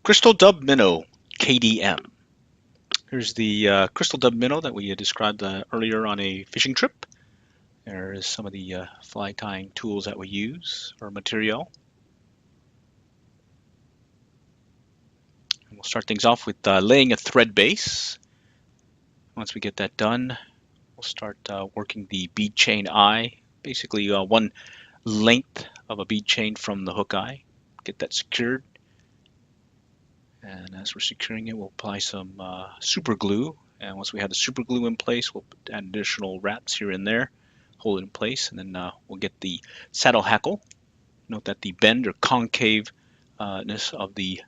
Krystal Dub Minnow, KDM. Here's the Krystal Dub Minnow that we described earlier on a fishing trip. There is some of the fly tying tools that we use or material. And we'll start things off with laying a thread base. Once we get that done, we'll start working the bead chain eye, basically one length of a bead chain from the hook eye. Get that secured. And as we're securing it, we'll apply some super glue. And once we have the super glue in place, we'll add additional wraps here and there, hold it in place, and then we'll get the saddle hackle. Note that the bend or concaveness of the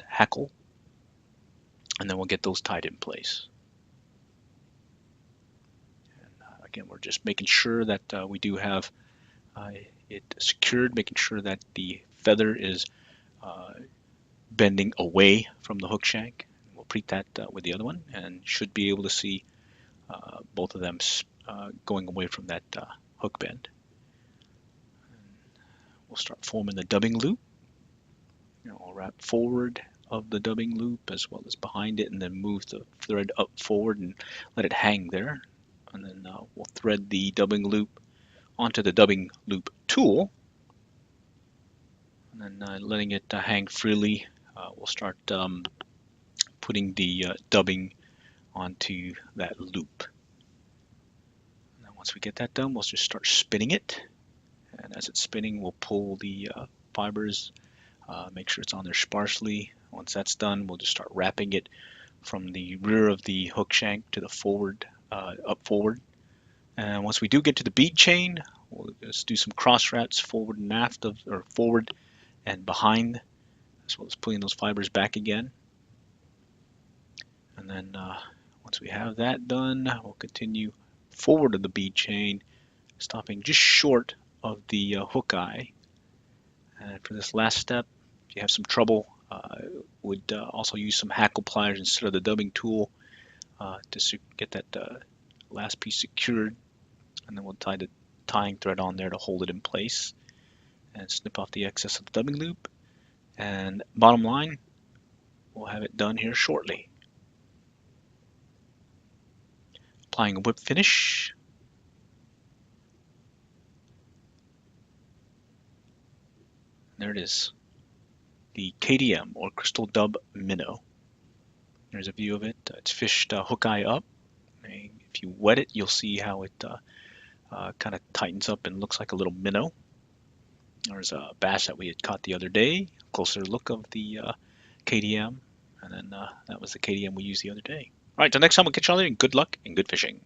hackle, and then we'll get those tied in place. And again, we're just making sure that we do have it secured, making sure that the feather is bending away from the hook shank. We'll preat that with the other one and should be able to see both of them going away from that hook bend. And we'll start forming the dubbing loop. We'll wrap forward of the dubbing loop as well as behind it, and then move the thread up forward and let it hang there. And then we'll thread the dubbing loop onto the dubbing loop tool, and then letting it hang freely. We'll start putting the dubbing onto that loop. And then once we get that done, we'll just start spinning it. And as it's spinning, we'll pull the fibers, make sure it's on there sparsely. Once that's done, we'll just start wrapping it from the rear of the hook shank to the forward, up forward. And once we do get to the bead chain, we'll just do some cross wraps forward and aft or forward and behind, as well as pulling those fibers back again. And then once we have that done, we'll continue forward of the bead chain, stopping just short of the hook eye. And for this last step, if you have some trouble, would also use some hackle pliers instead of the dubbing tool to get that last piece secured. And then we'll tie the tying thread on there to hold it in place and snip off the excess of the dubbing loop. And bottom line, we'll have it done here shortly. Applying a whip finish. There it is, the KDM or Krystal Dub Minnow. There's a view of it. It's fished hook eye up. And if you wet it, you'll see how it kind of tightens up and looks like a little minnow. There's a bass that we had caught the other day. Closer look of the KDM, and then that was the KDM we used the other day. All right, till next time, we'll catch you all later, and good luck and good fishing.